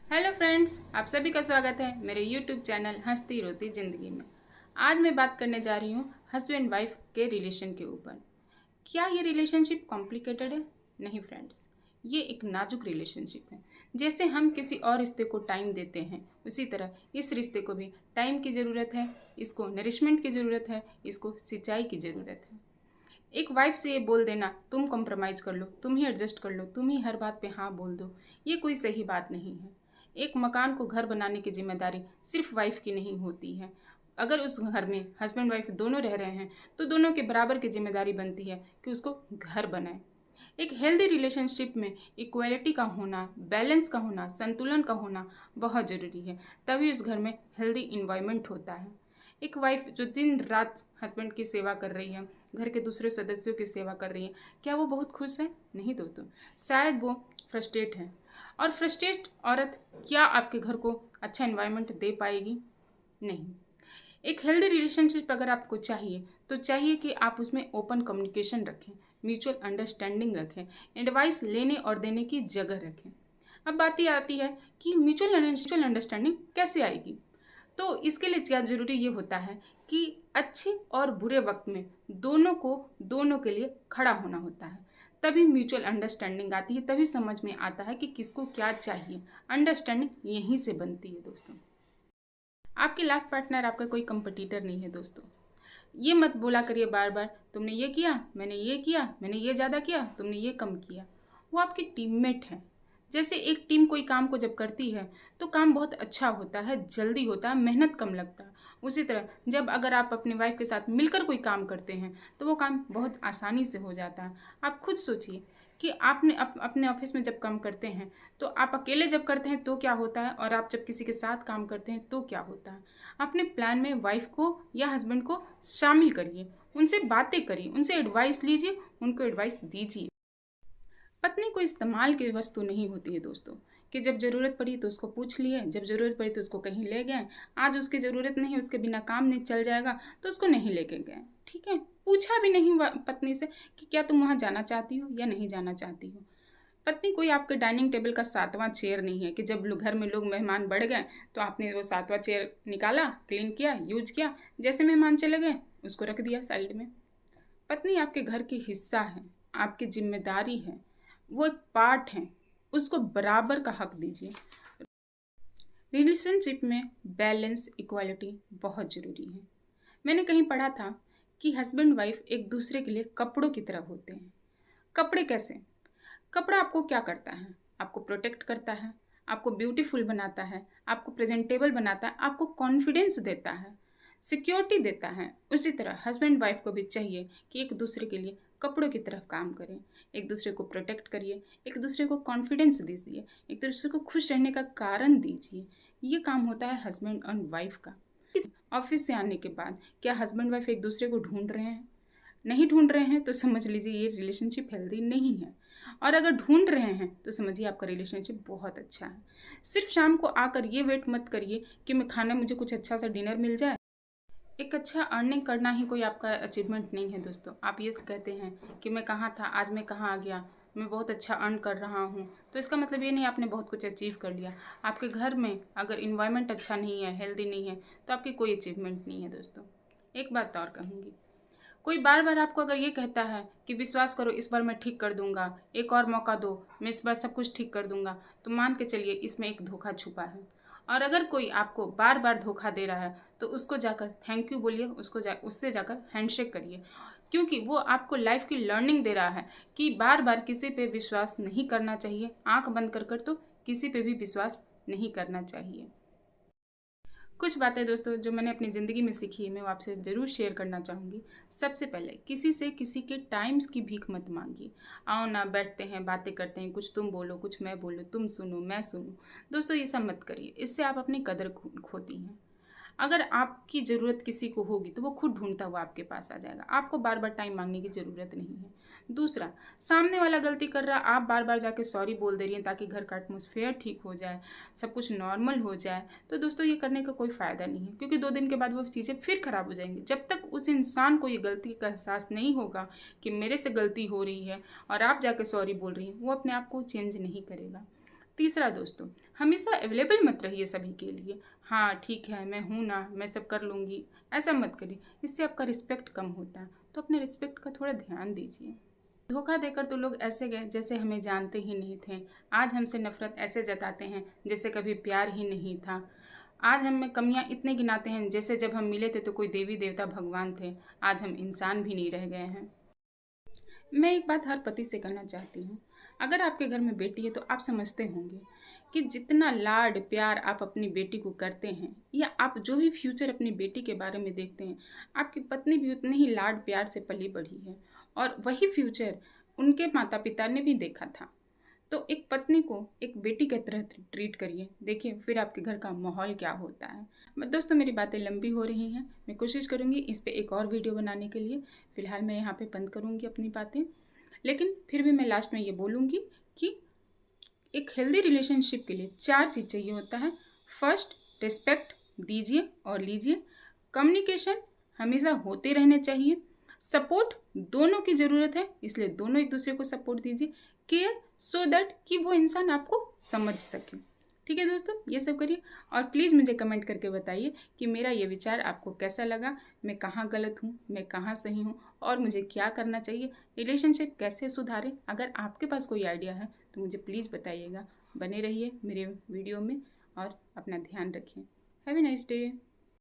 Hello friends, आप सभी का स्वागत है मेरे यूट्यूब चैनल हंसती रोती ज़िंदगी में। आज मैं बात करने जा रही हूँ हस्बैंड वाइफ के रिलेशन के ऊपर। क्या ये रिलेशनशिप कॉम्प्लिकेटेड है? नहीं फ्रेंड्स, ये एक नाजुक रिलेशनशिप है। जैसे हम किसी और रिश्ते को टाइम देते हैं, उसी तरह इस रिश्ते को भी टाइम की ज़रूरत है, इसको नरिशमेंट की ज़रूरत है, इसको सिंचाई की ज़रूरत है। एक वाइफ से ये बोल देना तुम कॉम्प्रोमाइज़ कर लो, तुम ही एडजस्ट कर लो, तुम ही हर बात पे हाँ बोल दो, ये कोई सही बात नहीं है। एक मकान को घर बनाने की जिम्मेदारी सिर्फ वाइफ की नहीं होती है। अगर उस घर में हस्बैंड वाइफ दोनों रह रहे हैं तो दोनों के बराबर की जिम्मेदारी बनती है कि उसको घर बनाए। एक हेल्दी रिलेशनशिप में इक्वालिटी का होना, बैलेंस का होना, संतुलन का होना बहुत ज़रूरी है। तभी उस घर में हेल्दी इन्वायरमेंट होता है। एक वाइफ जो दिन रात हस्बैंड की सेवा कर रही है, घर के दूसरे सदस्यों की सेवा कर रही है, क्या वो बहुत खुश है? नहीं दोस्तों, शायद वो फ्रस्ट्रेट है। और फ्रस्ट्रेट औरत क्या आपके घर को अच्छा एनवायरनमेंट दे पाएगी? नहीं। एक हेल्दी रिलेशनशिप अगर आपको चाहिए तो चाहिए कि आप उसमें ओपन कम्युनिकेशन रखें, म्यूचुअल अंडरस्टैंडिंग रखें, एडवाइस लेने और देने की जगह रखें। अब बात ये आती है कि म्यूचुअल अंडरस्टैंडिंग कैसे आएगी। तो इसके लिए क्या ज़रूरी ये होता है कि अच्छे और बुरे वक्त में दोनों के लिए खड़ा होना होता है। तभी म्यूचुअल अंडरस्टैंडिंग आती है, तभी समझ में आता है कि किसको क्या चाहिए। अंडरस्टैंडिंग यहीं से बनती है दोस्तों। आपकी लाइफ पार्टनर आपका कोई कंपटीटर नहीं है दोस्तों। ये मत बोला करिए बार बार तुमने ये किया, मैंने ये किया, मैंने ये ज़्यादा किया, तुमने ये कम किया। वो आपकी टीममेट है। जैसे एक टीम कोई काम को जब करती है तो काम बहुत अच्छा होता है, जल्दी होता है, मेहनत कम लगता है। उसी तरह जब अगर आप अपनी वाइफ के साथ मिलकर कोई काम करते हैं तो वो काम बहुत आसानी से हो जाता है। आप खुद सोचिए कि आपने अपने ऑफिस में जब काम करते हैं तो आप अकेले जब करते हैं तो क्या होता है, और आप जब किसी के साथ काम करते हैं तो क्या होता है। अपने प्लान में वाइफ को या हस्बैंड को शामिल करिए, उनसे बातें करिए, उनसे एडवाइस लीजिए, उनको एडवाइस दीजिए। पत्नी कोई इस्तेमाल की वस्तु नहीं होती है दोस्तों, कि जब ज़रूरत पड़ी तो उसको पूछ लिए, जब ज़रूरत पड़ी तो उसको कहीं ले गए। आज उसकी ज़रूरत नहीं है, उसके बिना काम नहीं चल जाएगा तो उसको नहीं लेके गए। ठीक है, पूछा भी नहीं पत्नी से कि क्या तुम वहाँ जाना चाहती हो या नहीं जाना चाहती हो। पत्नी कोई आपके डाइनिंग टेबल का 7वां चेयर नहीं है कि जब घर में लोग मेहमान बढ़ गए तो आपने वो 7वां चेयर निकाला, क्लीन किया, यूज किया, जैसे मेहमान चले गए उसको रख दिया साइड में। पत्नी आपके घर की हिस्सा है, आपकी जिम्मेदारी है, वो एक पार्ट है, उसको बराबर का हक दीजिए। रिलेशनशिप में बैलेंस, इक्वालिटी बहुत ज़रूरी है। मैंने कहीं पढ़ा था कि हस्बैंड वाइफ एक दूसरे के लिए कपड़ों की तरह होते हैं। कपड़े कैसे? कपड़ा आपको क्या करता है? आपको प्रोटेक्ट करता है, आपको ब्यूटीफुल बनाता है, आपको प्रेजेंटेबल बनाता है, आपको कॉन्फिडेंस देता है, सिक्योरिटी देता है। उसी तरह हस्बैंड वाइफ को भी चाहिए कि एक दूसरे के लिए कपड़ों की तरफ काम करें, एक दूसरे को प्रोटेक्ट करिए, एक दूसरे को कॉन्फिडेंस दीजिए, एक दूसरे को खुश रहने का कारण दीजिए। ये काम होता है हस्बैंड और वाइफ का। ऑफिस से आने के बाद क्या हस्बैंड वाइफ एक दूसरे को ढूंढ रहे हैं? नहीं ढूंढ रहे हैं तो समझ लीजिए ये रिलेशनशिप हेल्दी नहीं है। और अगर ढूंढ रहे हैं तो समझिए आपका रिलेशनशिप बहुत अच्छा है। सिर्फ शाम को आकर ये वेट मत करिए कि मैं खाना मुझे कुछ अच्छा सा डिनर मिल जाए। एक अच्छा अर्निंग करना ही कोई आपका अचीवमेंट नहीं है दोस्तों। आप ये कहते हैं कि मैं कहाँ था, आज मैं कहाँ आ गया, मैं बहुत अच्छा अर्न कर रहा हूँ, तो इसका मतलब ये नहीं आपने बहुत कुछ अचीव कर लिया। आपके घर में अगर इन्वायरमेंट अच्छा नहीं है, हेल्दी नहीं है, तो आपकी कोई अचीवमेंट नहीं है दोस्तों। एक बात और कहूँगी, कोई बार बार आपको अगर ये कहता है कि विश्वास करो इस बार मैं ठीक कर दूंगा, एक और मौका दो, मैं इस बार सब कुछ ठीक कर दूंगा, तो मान के चलिए इसमें एक धोखा छुपा है। और अगर कोई आपको बार बार धोखा दे रहा है तो उसको जाकर थैंक यू बोलिए, उससे जाकर हैंडशेक करिए, क्योंकि वो आपको लाइफ की लर्निंग दे रहा है कि बार बार किसी पे विश्वास नहीं करना चाहिए। आंख बंद कर कर तो किसी पे भी विश्वास नहीं करना चाहिए। कुछ बातें दोस्तों जो मैंने अपनी ज़िंदगी में सीखी है, मैं वो आपसे ज़रूर शेयर करना चाहूँगी। सबसे पहले किसी से किसी के टाइम्स की भीख मत मांगिए। आओ ना, बैठते हैं, बातें करते हैं, कुछ तुम बोलो, कुछ मैं बोलूँ, तुम सुनो, मैं सुनूँ। दोस्तों ये सब मत करिए, इससे आप अपनी कदर खोती हैं। अगर आपकी ज़रूरत किसी को होगी तो वो खुद ढूंढता हुआ आपके पास आ जाएगा। आपको बार बार टाइम मांगने की ज़रूरत नहीं है। दूसरा, सामने वाला गलती कर रहा, आप बार बार जाके सॉरी बोल दे रही हैं ताकि घर का एटमॉस्फेयर ठीक हो जाए, सब कुछ नॉर्मल हो जाए, तो दोस्तों ये करने का कोई फ़ायदा नहीं है, क्योंकि 2 दिन के बाद वो चीज़ें फिर ख़राब हो जाएंगी। जब तक उस इंसान को ये गलती का एहसास नहीं होगा कि मेरे से गलती हो रही है और आप जाके सॉरी बोल रही हैं, वो अपने आप को चेंज नहीं करेगा। तीसरा दोस्तों, हमेशा अवेलेबल मत रहिए सभी के लिए। हाँ ठीक है, मैं हूँ ना, मैं सब कर लूँगी, ऐसा मत करिए, इससे आपका रिस्पेक्ट कम होता है। तो अपने रिस्पेक्ट का थोड़ा ध्यान दीजिए। धोखा देकर तो लोग ऐसे गए जैसे हमें जानते ही नहीं थे। आज हमसे नफरत ऐसे जताते हैं जैसे कभी प्यार ही नहीं था। आज हम में कमियां इतने गिनाते हैं जैसे जब हम मिले थे तो कोई देवी देवता भगवान थे। आज हम इंसान भी नहीं रह गए हैं। मैं एक बात हर पति से कहना चाहती हूँ, अगर आपके घर में बेटी है तो आप समझते होंगे कि जितना लाड प्यार आप अपनी बेटी को करते हैं, या आप जो भी फ्यूचर अपनी बेटी के बारे में देखते हैं, आपकी पत्नी भी उतने ही लाड प्यार से पली बढ़ी है और वही फ्यूचर उनके माता पिता ने भी देखा था। तो एक पत्नी को एक बेटी की तरह ट्रीट करिए, देखिए फिर आपके घर का माहौल क्या होता है। दोस्तों मेरी बातें लंबी हो रही हैं, मैं कोशिश करूँगी इस पे एक और वीडियो बनाने के लिए। फ़िलहाल मैं यहाँ पे बंद करूँगी अपनी बातें, लेकिन फिर भी मैं लास्ट में ये बोलूँगी कि एक हेल्दी रिलेशनशिप के लिए 4 चीज़ चाहिए होता है। फर्स्ट, रिस्पेक्ट दीजिए और लीजिए। कम्युनिकेशन हमेशा होते रहने चाहिए। सपोर्ट दोनों की ज़रूरत है, इसलिए दोनों एक दूसरे को सपोर्ट दीजिए। केयर सो दैट कि वो इंसान आपको समझ सके। ठीक है दोस्तों, ये सब करिए और प्लीज़ मुझे कमेंट करके बताइए कि मेरा ये विचार आपको कैसा लगा, मैं कहाँ गलत हूँ, मैं कहाँ सही हूँ और मुझे क्या करना चाहिए, रिलेशनशिप कैसे सुधारें। अगर आपके पास कोई आइडिया है तो मुझे प्लीज़ बताइएगा। बने रहिए मेरे वीडियो में और अपना ध्यान रखिए। Have a nice day.